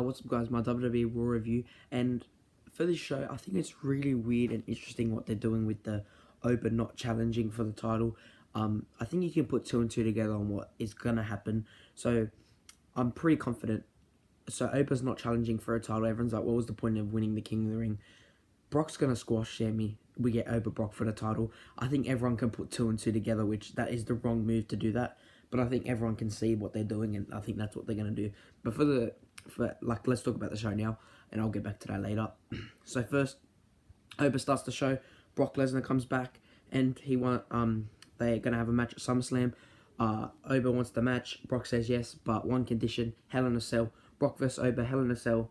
What's up guys, my WWE Raw review, and for this show I think it's really weird and interesting what they're doing with the Oba not challenging for the title. I think you can put two and two together on what is going to happen, so I'm pretty confident. So Oba's not challenging for a title. Everyone's like, what was the point of winning the King of the Ring? Brock's going to squash Sammy. We get Oba Brock for the title. I think everyone can put two and two together, which that is the wrong move to do that. But I think everyone can see what they're doing, and I think that's what they're going to do. But let's talk about the show now, and I'll get back to that later. So first, Oba starts the show. Brock Lesnar comes back, and they're going to have a match at SummerSlam. Oba wants the match. Brock says yes, but one condition, Hell in a Cell. Brock vs. Oba, Hell in a Cell,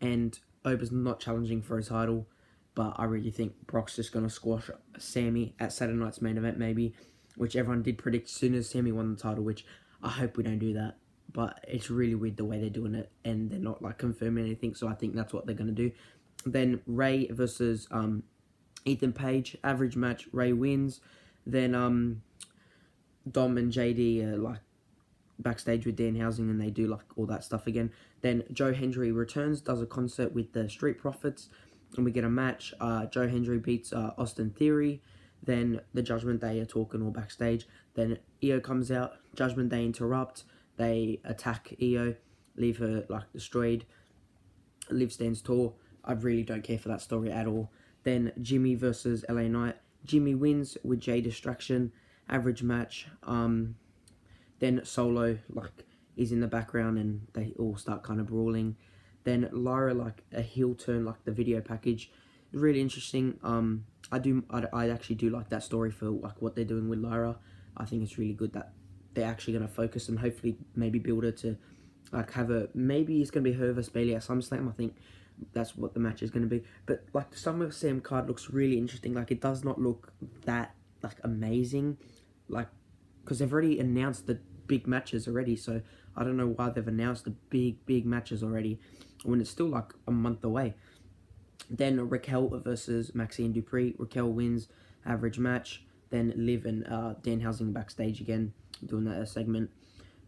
and Oba's not challenging for a title. But I really think Brock's just going to squash Sammy at Saturday night's main event, maybe, which everyone did predict as soon as Sammy won the title, which I hope we don't do that. But it's really weird the way they're doing it, and they're not like confirming anything, so I think that's what they're going to do. Then Ray versus Ethan Page, average match, Ray wins. Then Dom and JD are like backstage with Danhausen, and they do like all that stuff again. Then Joe Hendry returns, does a concert with the Street Profits, and we get a match. Joe Hendry beats Austin Theory. Then the Judgment Day are talking all backstage. Then Io comes out. Judgment Day interrupt. They attack Io, leave her like destroyed. Liv stands tall. I really don't care for that story at all. Then Jimmy versus LA Knight. Jimmy wins with J Distraction. Average match. Then Solo is in the background, and they all start kind of brawling. Then Lyra a heel turn, the video package. Really interesting. I actually do like that story for what they're doing with Lyra. I think it's really good that they're actually going to focus and hopefully maybe build her to maybe it's going to be her versus Bayley at SummerSlam. I think that's what the match is going to be. But the SummerSlam card looks really interesting. It does not look that amazing, because they've already announced the big matches already. So I don't know why they've announced the big matches already when it's still a month away. Then Raquel versus Maxine Dupree. Raquel wins, average match. Then Liv and Danhausen backstage again, doing that segment.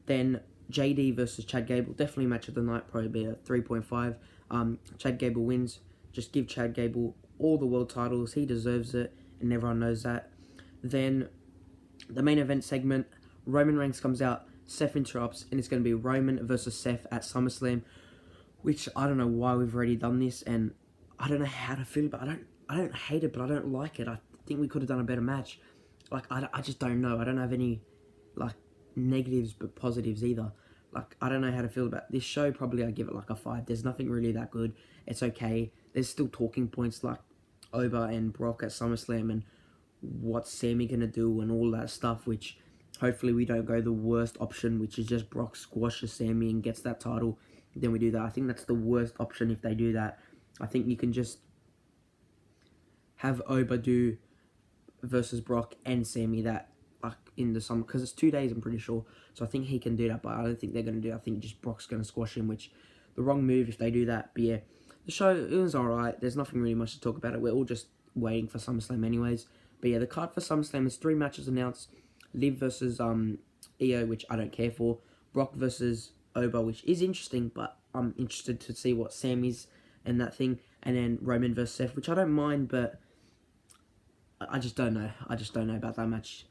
Then JD versus Chad Gable. Definitely match of the night, probably a 3.5. Chad Gable wins. Just give Chad Gable all the world titles. He deserves it, and everyone knows that. Then the main event segment, Roman Reigns comes out. Seth interrupts, and it's going to be Roman versus Seth at SummerSlam, which I don't know why we've already done this, and I don't know how to feel about it. I don't hate it, but I don't like it. I think we could have done a better match. I just don't know. I don't have any, negatives but positives either. I don't know how to feel about this show. Probably I give it a 5. There's nothing really that good. It's okay. There's still talking points Oba and Brock at SummerSlam and what's Sammy going to do and all that stuff, which hopefully we don't go the worst option, which is just Brock squashes Sammy and gets that title. Then we do that. I think that's the worst option if they do that. I think you can just have Oba do versus Brock and Sammy that in the summer, because it's 2 days, I'm pretty sure. So I think he can do that, but I don't think they're going to do it. I think just Brock's going to squash him, which the wrong move if they do that. But yeah, the show, it was alright. There's nothing really much to talk about it. We're all just waiting for SummerSlam anyways. But yeah, the card for SummerSlam is 3 matches announced. Liv versus Io, which I don't care for. Brock versus Oba, which is interesting, but I'm interested to see what Sammy's and that thing. And then Roman versus Seth, which I don't mind, but I just don't know. I just don't know about that match.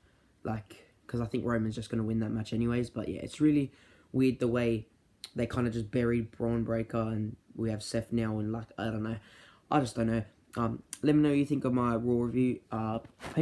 Because I think Roman's just going to win that match anyways. But yeah, it's really weird the way they kind of just buried Braun Breaker, and we have Seth now, and I don't know. I just don't know. Let me know what you think of my Raw review.